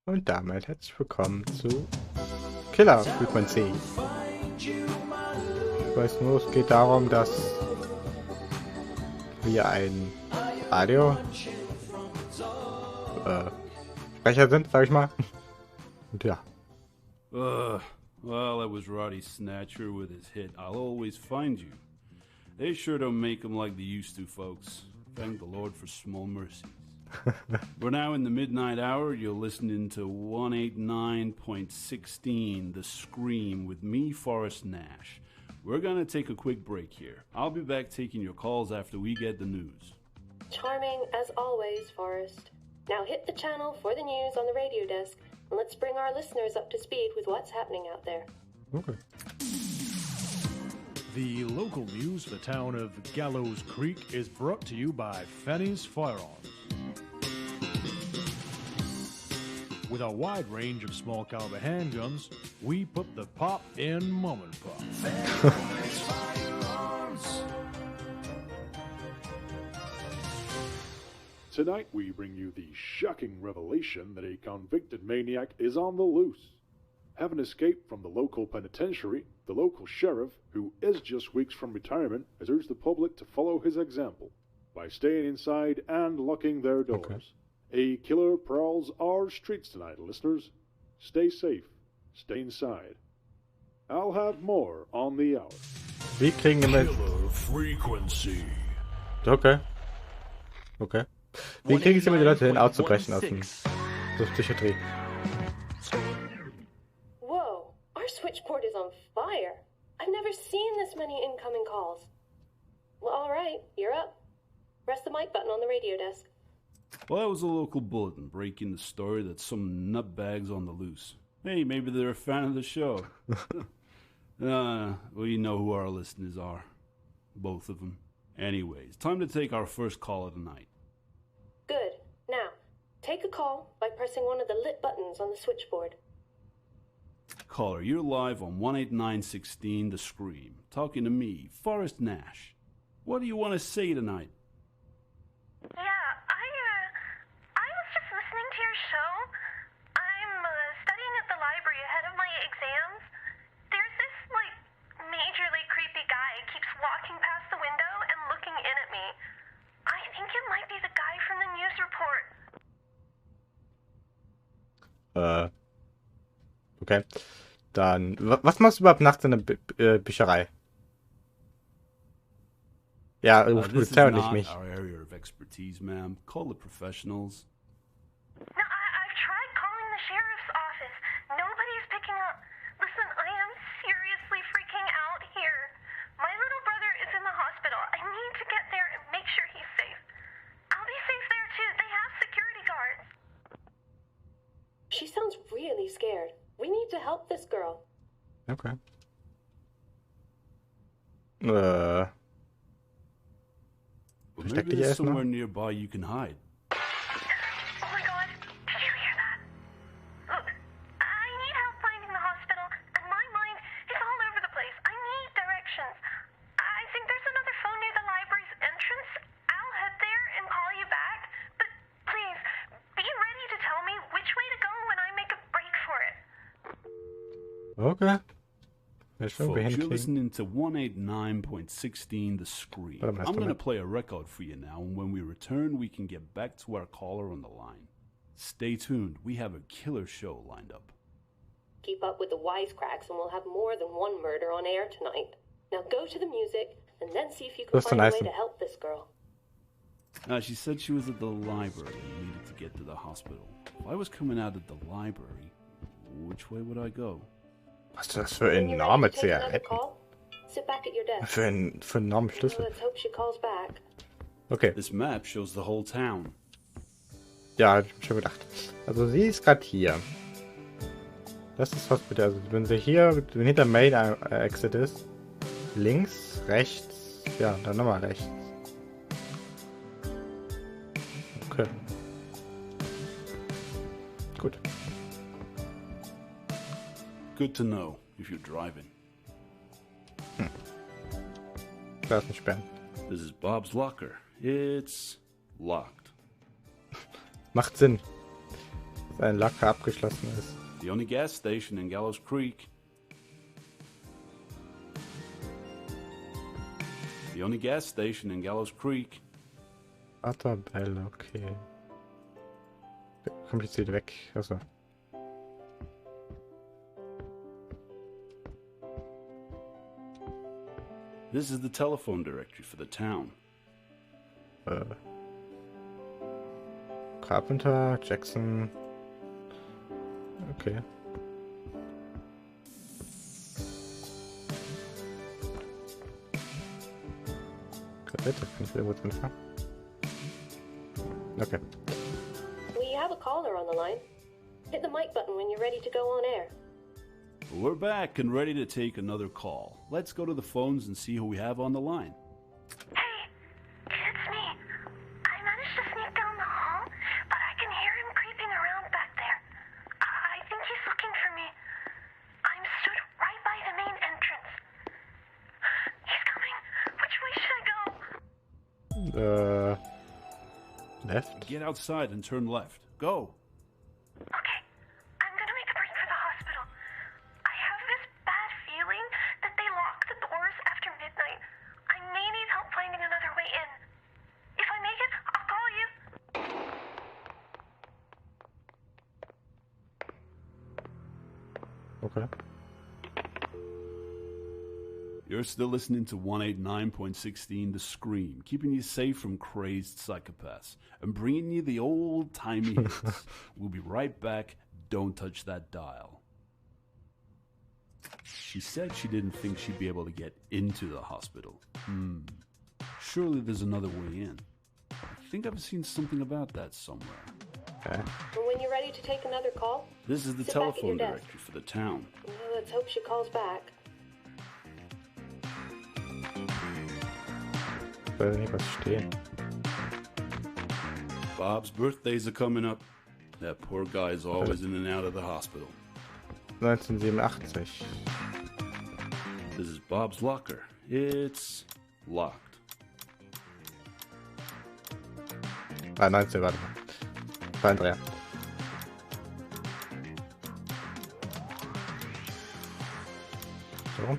Und damit herzlich willkommen zu Killer Frequency. Ich weiß nur, es geht darum, dass wir ein Radio Sprecher sind, sag ich mal. Und ja. Well, that was Roddy Snatcher with his hit I'll Always Find You. They sure don't make them like they used to, folks. Thank the Lord for small mercies. We're now in the midnight hour. You're listening to 189.16, The Scream, with me, Forrest Nash. We're gonna take a quick break here. I'll be back taking your calls after we get the news. Charming as always, Forrest. Now hit the channel for the news on the radio desk, and let's bring our listeners up to speed with what's happening out there. Okay. The local news for the town of Gallows Creek is brought to you by Fanny's Firearms. With a wide range of small caliber handguns, we put the pop in mom and pop. Fanny's Firearms. Tonight we bring you the shocking revelation that a convicted maniac is on the loose. Having escaped from the local penitentiary, the local sheriff, who is just weeks from retirement, has urged the public to follow his example by staying inside and locking their doors. Okay. A killer prowls our streets tonight, listeners. Stay safe. Stay inside. I'll have more on the hour. Wie kriegen wir mit? Killer Frequency. Okay. Okay. Wie kriegen sie mit die Leute hin, auszubrechen aus der Psychiatrie? Whoa, our switchboard is on fire. I've never seen this many incoming calls. Well, all right, you're up. Press the mic button on the radio desk. Well, that was a local bulletin breaking the story that some nutbags on the loose. Hey, maybe they're a fan of the show. Well, you know who our listeners are. Both of them. Anyways, time to take our first caller tonight. Good. Now, take a call by pressing one of the lit buttons on the switchboard. Caller, you're live on 18916 The Scream, talking to me, Forrest Nash. What do you want to say tonight? Yeah, I was just listening to your show. I'm studying at the library ahead of my exams. There's this, majorly creepy guy keeps walking past the window and looking in at me. I think it might be the guy from the news report. Okay. Dann, was machst du überhaupt nachts in der Bücherei? Ja, ruft This is Polizei und nicht not mich. our area of expertise, ma'am. Call the professionals. No, I've tried calling the sheriff's office. Nobody's picking up. Listen, I am seriously freaking out here. My little brother is in the hospital. I need to get there and make sure he's safe. I'll be safe there too. They have security guards. She sounds really scared. We need to help this girl. Okay. Well, Versteck maybe dich there's erstmal. somewhere nearby you can hide. Oh my god, did you hear that? Look, I need help finding the hospital, and my mind is all over the place. I need directions. I think there's another phone near the library's entrance. I'll head there and call you back. But please, be ready to tell me which way to go when I make a break for it. Okay. Ich will Folks, you're hinkriegen. listening to 189.16 The Scream. Warte mal, I'm going to Moment. play a record for you now, and when we return, we can get back to our caller on the line. Stay tuned. We have a killer show lined up. Keep up with the wisecracks and we'll have more than one murder on air tonight. Now go to the music and then see if you can That's find a a nice way one. to help this girl. She said she was at the library and needed to get to the hospital. If I was coming out of the library, which way would I go? Was ist das für When you're enorme ready to take another Zigaretten? call, sit back at your desk. Für einen enormen Schlüssel. Let's hope she calls back. Okay. This map shows the whole town. Ja, hab ich mir schon gedacht. Also sie ist gerade hier. Das ist Hospital. Also wenn sie hier, wenn hinter Main Exit ist, links, rechts, ja, dann nochmal rechts. Okay. Gut. Good to know if you're driving. Da ist ein Sperren. This is Bob's locker. It's locked. Macht Sinn. Ein Locker abgeschlossen ist. The only gas station in Gallows Creek. The only gas station in Gallows Creek. Butterbell, okay. Kompliziert weg. Achso. This is the telephone directory for the town. Carpenter, Jackson. Okay. Kassette, kann ich irgendwo drin fahren? Okay. We have a caller on the line. Hit the mic button when you're ready to go on air. We're back and ready to take another call. Let's go to the phones and see who we have on the line. Hey, it's me. I managed to sneak down the hall, but I can hear him creeping around back there. I think he's looking for me. I'm stood right by the main entrance. He's coming. Which way should I go? Left? Get outside and turn left. Go. Okay, I'm gonna make a break for the hospital. I have this bad feeling that they lock the doors after midnight. I may need help finding another way in. If I make it, I'll call you. Okay. You're still listening to 189.16 The Scream, keeping you safe from crazed psychopaths and bringing you the old-timey hits. We'll be right back. Don't touch that dial. She said she didn't think she'd be able to get into the hospital. Surely there's another way in. I think I've seen something about that somewhere. Okay. And when you're ready to take another call, This is the Sit back at telephone your desk. directory for the town. well, let's hope she calls back. Soll nicht was stehen. Bob's birthdays are coming up. That poor guy's always in and out of the hospital. 1987. This is Bob's locker. It's locked. 19, warte mal. 32. So.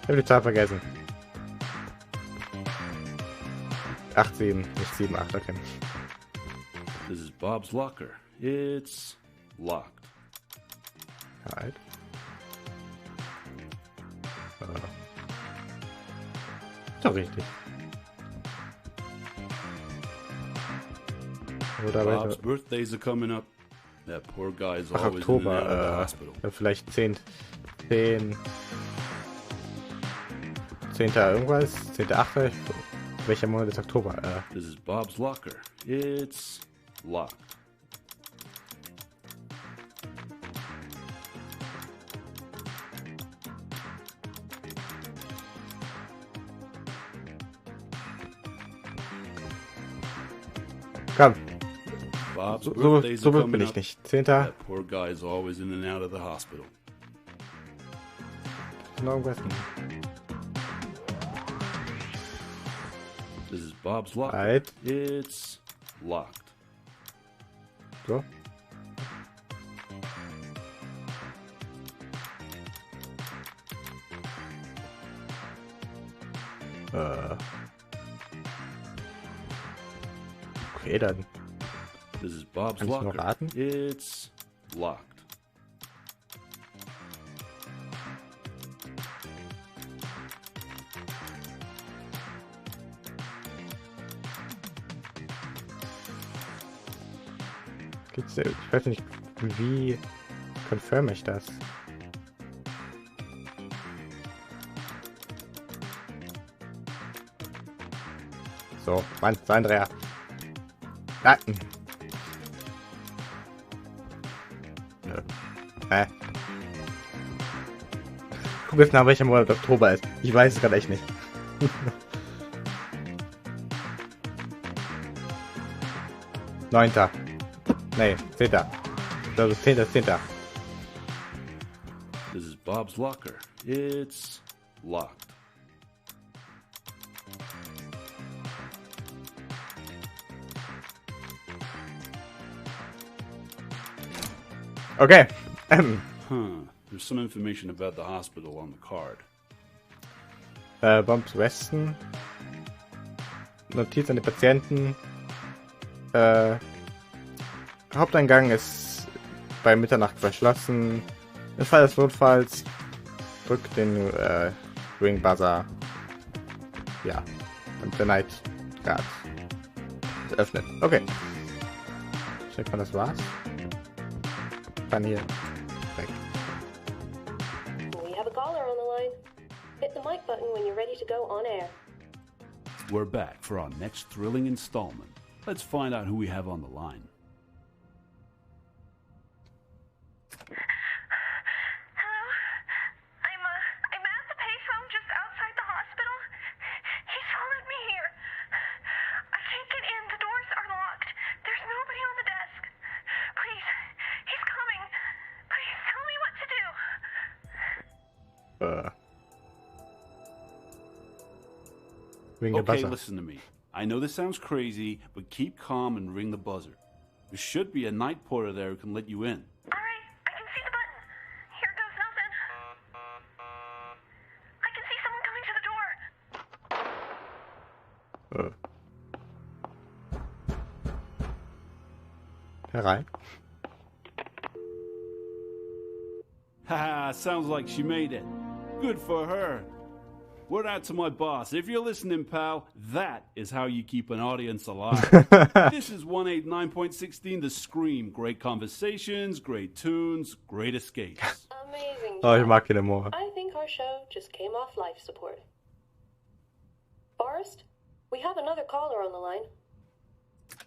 Ich habe die Zahl vergessen. 8, 7, nicht 7, 8, okay. This is Bob's locker. It's locked. Halt. Ist doch richtig. Oder Bob's weiter. birthdays are coming up. That poor guy's Ach, always in and out of the Oktober. hospital. Vielleicht 10. Irgendwas? 10.8. Welcher Monat ist Oktober? This is Bob's locker. It's locked. Komm, Bob's so birthdays are blöd coming bin ich up. nicht. 10. That poor guy's always in and out of the hospital. Noch irgendwas? This is Bob's locker. Halt. It's locked. So. Okay, dann. This is Bob's Kann ich noch locker. raten? It's locked. Gibt's, ich weiß nicht, wie confirm ich das? So, Mann, 2-3er. Ah. Guck jetzt nach, welcher Monat Oktober ist. Ich weiß es gerade echt nicht. Neunter. Nee, 10. Also 10. ist 10. This is Bob's locker. It's locked. Okay. Huh. There's some information about the hospital on the card. Bombs Westen. Notiz an die Patienten. Haupteingang ist bei Mitternacht verschlossen. Im Fall des Notfalls drückt den Ring Buzzer. Ja. Und der Night Guard öffnet. Okay. Checkt man, das war's. Kann hier weg. We have a caller on the line. Hit the mic button when you're ready to go on air. We're back for our next thrilling installment. Let's find out who we have on the line. Hello? I'm at the payphone just outside the hospital. He's followed me here. I can't get in. The doors are locked. There's nobody on the desk. Please, he's coming. Please tell me what to do. Ring the Okay, Buzzer. listen to me. I know this sounds crazy, but keep calm and ring the buzzer. There should be a night porter there who can let you in. All right, I can see the button. Here goes nothing. I can see someone coming to the door. Herein. Haha, sounds like she made it. Good for her. Word out to my boss. If you're listening, pal, that is how you keep an audience alive. This is 189.16 The Scream. Great conversations, great tunes, great escapes. Amazing. Oh, ich job. mag ihn immer. I think our show just came off life support. Forrest, we have another caller on the line.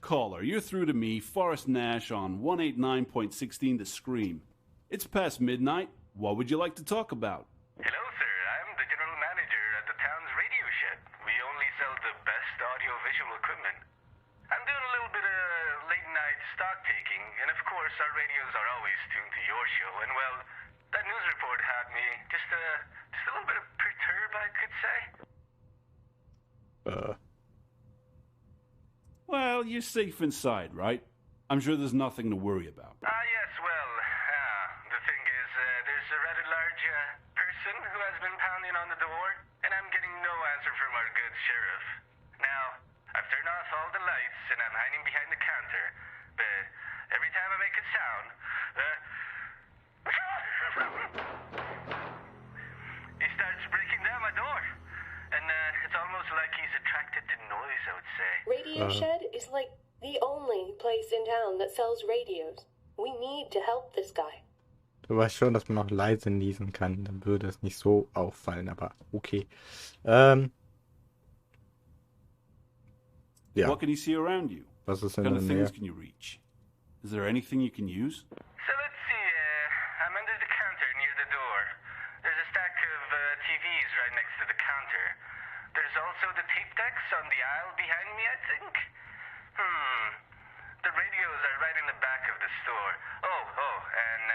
Caller, you're through to me, Forrest Nash, on 189.16 The Scream. It's past midnight. What would you like to talk about? Hello, sir. I'm the general manager at the town's radio shed. We only sell the best audio-visual equipment. I'm doing a little bit of late-night stock taking, and of course our radios are always tuned to your show. And well, that news report had me just a little bit perturbed, I could say. Well, you're safe inside, right? I'm sure there's nothing to worry about. Yes, well, the thing is, there's a rather large person who has been pounding on the door, and I'm getting no answer from our good sheriff. Now, I've turned off all the lights, and I'm hiding behind the counter, but every time I make a sound, he starts breaking down my door, and it's almost like he's attracted to noise, I would say. Radio Shed is like the only place in town that sells radios. We need to help this guy. Du weißt schon, dass man auch leise niesen kann. Dann würde es nicht so auffallen, aber okay. Ja. What can you see around you? Was ist What in kind der of Nähe? things can you reach? Is there anything you can use? So let's see, I'm under the counter near the door. There's a stack of TVs right next to the counter. There's also the tape decks on the aisle behind me, I think. The radios are right in the back of the store. And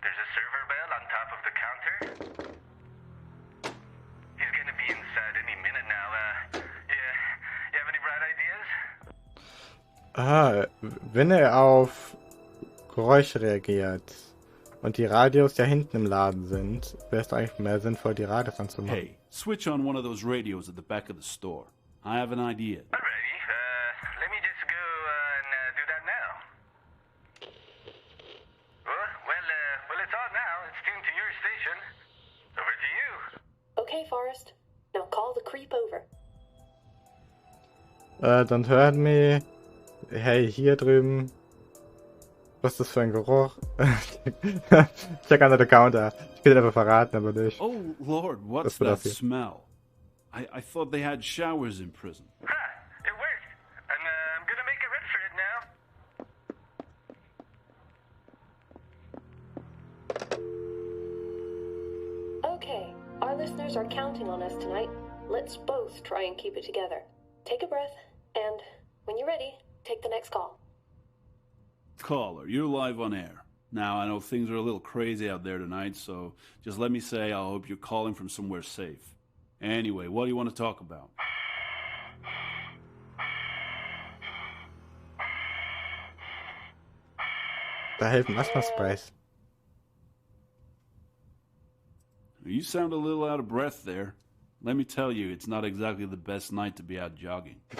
there's a server bell on top of the counter. He's gonna be inside any minute now. You have any bright ideas? Wenn er auf Geräusche reagiert und die Radios ja hinten im Laden sind, wäre es eigentlich mehr sinnvoll, die Radios anzumachen. Hey, switch on one of those radios at the back of the store. I have an idea. Alrighty, let me just go and do that now. Well, it's on now. It's tuned to your station. Over to you. Okay, Forrest. Now call the creep over. Dann hört mich. Hey, hier drüben. Was ist das für ein Geruch? Check under the counter. Ich will einfach verraten, aber nicht. Oh, Lord, what's That's what I that feel. smell? I thought they had showers in prison. Ha! It worked. And I'm gonna make a run for it now. Okay, our listeners are counting on us tonight. Let's both try and keep it together. Take a breath, and when you're ready, take the next call. Caller, you're live on air. Now, I know things are a little crazy out there tonight, so just let me say I hope you're calling from somewhere safe. Anyway, what do you want to talk about? Da helfen Asthma-Sprays. You sound a little out of breath there. Let me tell you, it's not exactly the best night to be out jogging. I know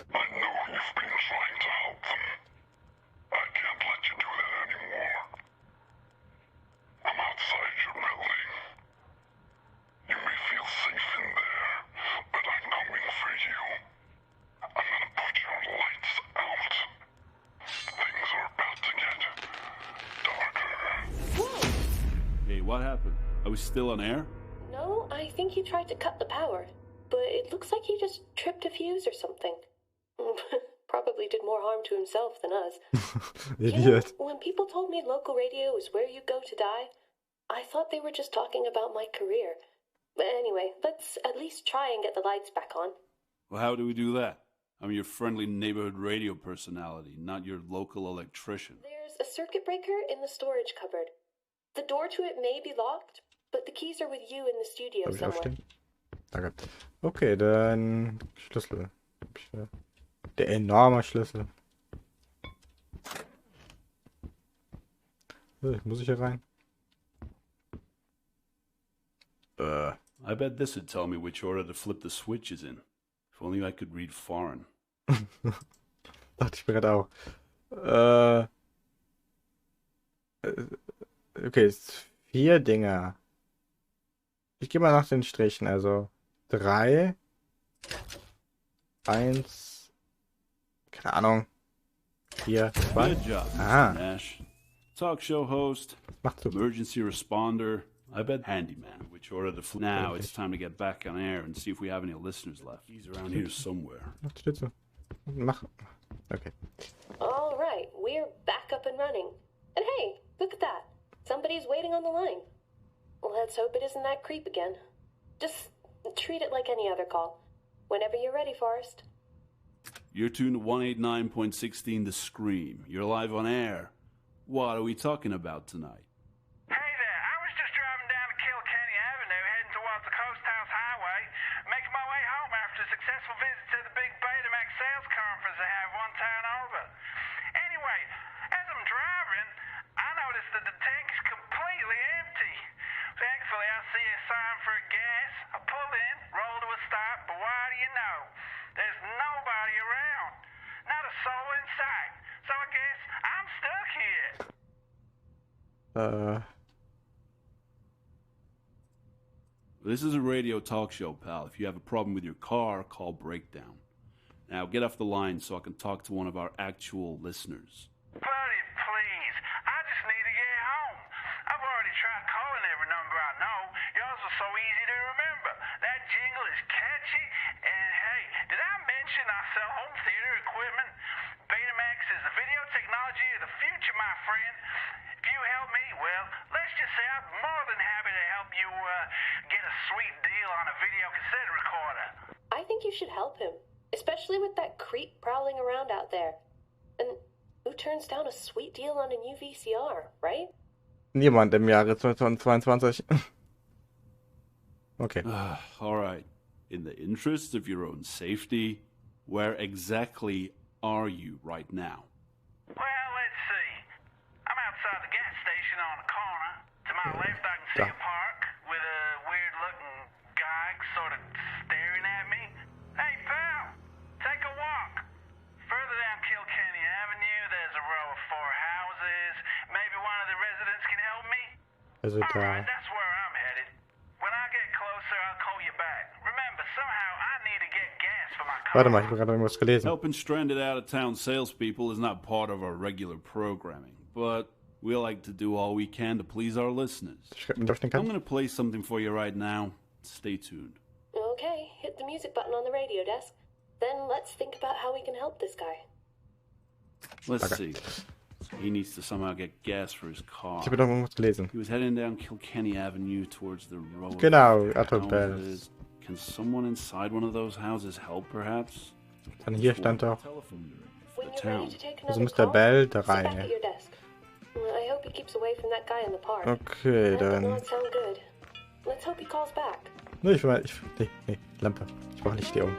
you've been trying to help them. I can't let you do that anymore. I'm outside your building. You may feel safe in there, but I'm coming for you. I'm gonna put your lights out. Things are about to get darker. Hey, what happened? Are we still on air? No, I think he tried to cut the power, but it looks like he just tripped a fuse or something. Probably did more harm to himself than us. Idiot. When people told me local radio is where you go to die, I thought they were just talking about my career. But anyway, let's at least try and get the lights back on. Well, how do we do that? I'm your friendly neighborhood radio personality, not your local electrician. There's a circuit breaker in the storage cupboard. The door to it may be locked, but the keys are with you in the studio Darf ich somewhere. aufstehen? Danke. Okay, dann Schlüssel. Der enorme Schlüssel. Muss ich hier rein? I bet this would tell me which order to flip the switches in. If only I could read foreign. Dachte ich mir gerade auch. Okay, es 4 Dinger. Ich gehe mal nach den Strichen. Also 3, 1, keine Ahnung, 4, 2. Good job, Ah. Nash. Talk show host, Macht so. emergency responder, I bet handyman. Which order to flip? Now it's time to get back on air and see if we have any listeners left. He's around here somewhere. Unterstützen. Mach. Okay. All right, we're back up and running. And hey, look at that. Somebody's waiting on the line. Let's hope it isn't that creep again. Just treat it like any other call. Whenever you're ready, Forrest. You're tuned to 189.16 The Scream. You're live on air. What are we talking about tonight? Hey there, I was just driving down Kilkenny Avenue heading towards the Coast House Highway, making my way home after a successful visit to the big Betamax sales conference they have one town over. Anyway, as I'm driving, I noticed that the tank is completely empty. Thankfully, I see a sign for gas. I pull in, roll to a stop, but what do you know? There's nobody around. Not a soul in sight. So I guess I'm stuck here. This is a radio talk show, pal. If you have a problem with your car, call Breakdown. Now get off the line so I can talk to one of our actual listeners. Buddy, please. I just need to get home. I've already tried calling every number I know. Yours was so easy to remember. That jingle is catchy. And hey, did I mention I sell home theater equipment? Betamax is the video technology of the future, my friend. If you help me, well, let's just say I'm more than happy to help you get a sweet deal on a video cassette recorder. I think you should help him, especially with that creep prowling around out there. And who turns down a sweet deal on a new VCR, right? Niemand im Jahre 2022. Okay. All right. In the interest of your own safety, where exactly are you right now? Well, let's see. I'm outside the gas station on the corner. To my left, I can see a park with a weird-looking guy sort of staring at me. Hey, pal, take a walk. Further down Kilkenny Avenue, there's a row of 4 houses. Maybe one of the residents can help me? Also All right, da. that's where I'm headed. When I get closer, I'll call you back. Remember, somehow I need to get gas for my car. Warte mal, ich habe gerade irgendwas gelesen. Helping stranded out-of-town salespeople is not part of our regular programming, but we like to do all we can to please our listeners. Schreibt mir auf den I'm Kant. going to play something for you right now. Stay tuned. Okay, hit the music button on the radio desk. Then let's think about how we can help this guy. Let's see. He needs to somehow get gas for his car. Ich habe doch irgendwas gelesen. He was heading down Kilkenny Avenue towards the row of Genau, Autobells. houses. Can someone inside one of those houses help, perhaps? Dann hier stand doch. Telephone When for the you're town. ready to take Also another muss der call, Bell sit back 3. at your desk. I hope he keeps away from that guy in the park. Okay, That dann. won't sound good. Let's hope he calls back. Nee, nee, Lampe. Ich brauche Licht hier oben.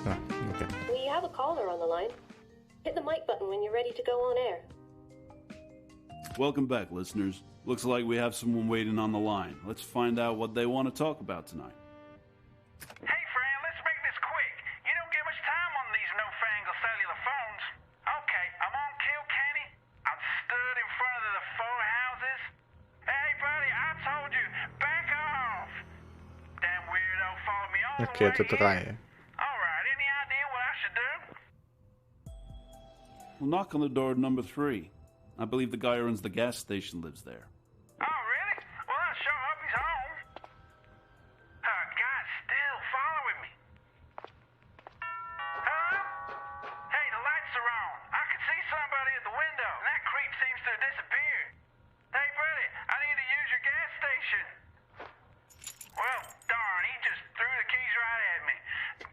Ah, okay. We have a caller on the line. Hit the mic button when you're ready to go on air. Welcome back, listeners. Looks like we have someone waiting on the line. Let's find out what they want to talk about tonight. Hey, friend, let's make this quick. You don't get much time on these newfangled cellular phones. Okay, I'm on Kilkenny. I'm stood in front of the four houses. Hey, buddy, I told you, back off. Damn weirdo followed me all Okay, the zu way here. 3. Alright, any idea what I should do? We'll knock on the door at number 3. I believe the guy who runs the gas station lives there. Oh, really? Well, I'll show up. He's home. God's still following me. Hello? Hey, the lights are on. I can see somebody at the window, and that creep seems to have disappeared. Hey, buddy, I need to use your gas station. Well, darn, he just threw the keys right at me.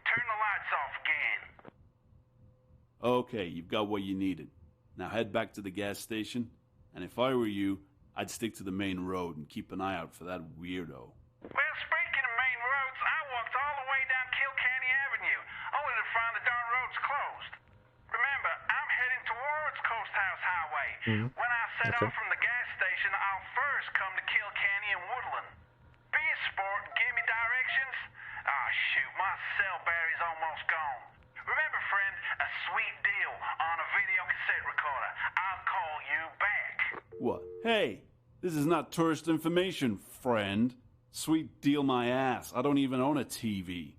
Turn the lights off again. Okay, you've got what you needed. Now head back to the gas station, and if I were you, I'd stick to the main road and keep an eye out for that weirdo. Well, speaking of main roads, I walked all the way down Kilkenny Avenue, only to find the darn road's closed. Remember, I'm heading towards Coast House Highway. When I set off from the gas station, I'll first come to Kilkenny and Woodland. Be a sport and give me directions. Ah, shoot, my cell battery's almost gone. Remember, friend, a sweet deal on a video cassette recorder. I'll call you back. What? Hey, this is not tourist information, friend. Sweet deal my ass. I don't even own a TV.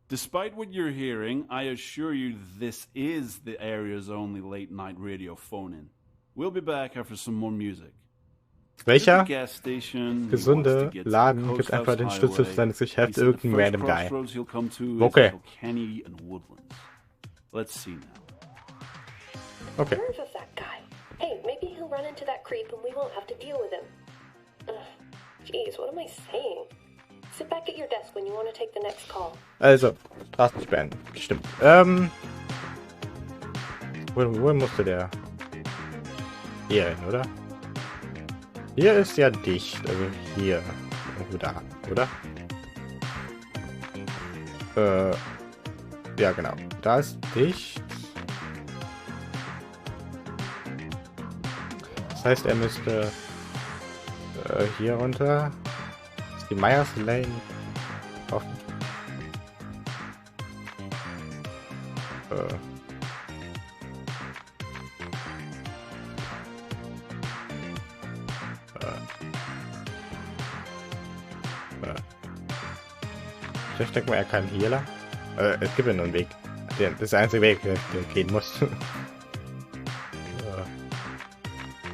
Despite what you're hearing, I assure you this is the area's only late-night radio phone-in. We'll be back after some more music. Welcher Gas station, gesunde Laden gibt einfach den Schlüssel für seines Geschäfts irgendeinem random Guy? Okay. Kilkenny and Woodlands. Let's see now. Okay. Nerve of that guy. Hey, maybe he'll run into that creep and we won't have to deal with him. Jeez, what am I saying? Sit back at your desk when you want to take the next call. Also, Straßensperren. Stimmt. Wo musste der? Hier hin, oder? Hier ist ja dicht. Also hier. Irgendwo da, oder? Ja, genau. Da ist dicht. Das heißt, er müsste hier runter. Ist die Myers Lane offen? Ich denke mal, er kann hier lang. Es gibt ja nur einen Weg. Das ist der einzige Weg, der gehen muss.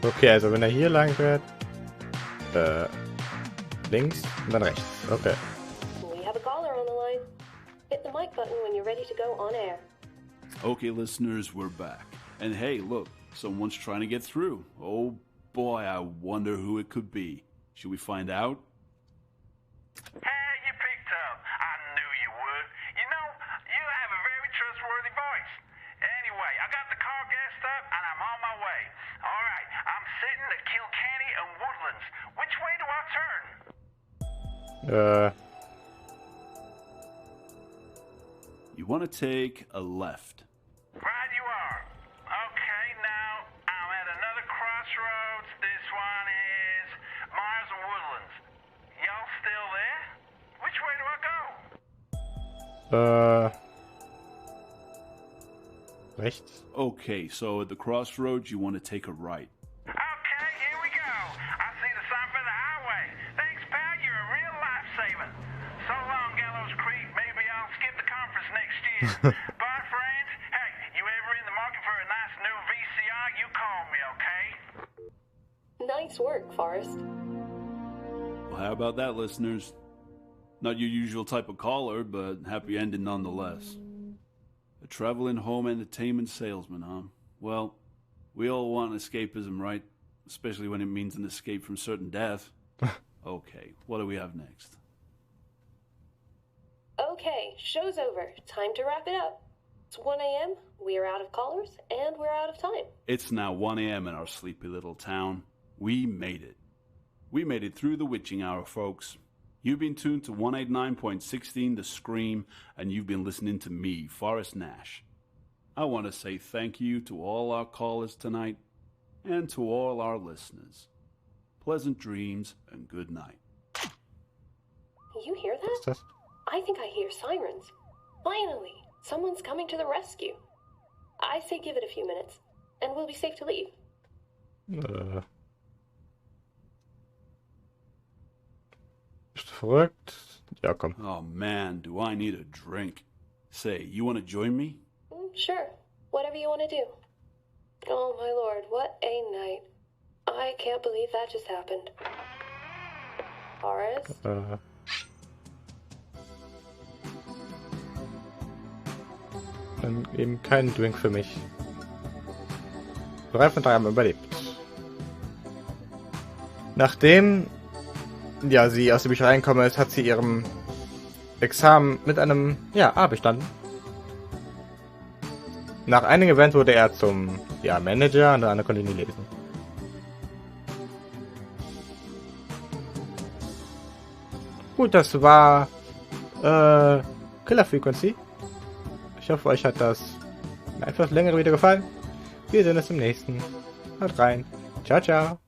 Okay, also wenn er hier lang fährt, links und dann rechts. Okay. We have a caller on the line. Hit the mic button when you're ready to go on air. Okay, listeners, we're back. And hey, look, someone's trying to get through. Oh boy, I wonder who it could be. Should we find out? Hey, you picked up. I knew you would. You know, you have a very trustworthy voice. Anyway, I got the car gassed up and I'm on my way. All right, I'm sitting at Kilkenny and Woodlands. Which way do I turn? You want to take a left. Right you are. Okay, now I'm at another crossroads. This one is Mars and Woodlands. Y'all still there? Which way do I go? Rechts. Okay, so at the crossroads, you want to take a right. Okay, here we go. I see the sign for the highway. Thanks, pal. You're a real lifesaver. So long, Gallows Creek. Maybe I'll skip the conference next year. Bye, friends. Hey, you ever in the market for a nice new VCR? You call me, okay? Nice work, Forrest. Well, how about that, listeners? Not your usual type of caller, but happy ending nonetheless. A traveling home entertainment salesman, huh? Well, we all want escapism, right? Especially when it means an escape from certain death. Okay, what do we have next? Okay, show's over. Time to wrap it up. It's 1 a.m., we are out of callers, and we're out of time. It's now 1 a.m. in our sleepy little town. We made it. We made it through the witching hour, folks. You've been tuned to 189.16 The Scream, and you've been listening to me, Forrest Nash. I want to say thank you to all our callers tonight, and to all our listeners. pleasant dreams, and good night. You hear Was ist that? das? I think I hear sirens. Finally, someone's coming to the rescue. I say give it a few minutes, and we'll be safe to leave. Bist du verrückt? Ja, komm. Oh man, do I need a drink. Say, you want to join me? Sure, whatever you want to do. Oh my lord, what a night. I can't believe that just happened. Horace? Dann eben keinen Drink für mich. 3 von 3 haben überlebt. Nachdem ja, sie aus der Bücherei gekommen ist, hat sie ihrem Examen mit einem A bestanden. Nach einigen Events wurde er zum Manager und der andere konnte ihn nie lesen. Gut, das war Killer Frequency. Ich hoffe, euch hat das ein etwas längere Video gefallen. Wir sehen uns im nächsten. Haut rein. Ciao, ciao.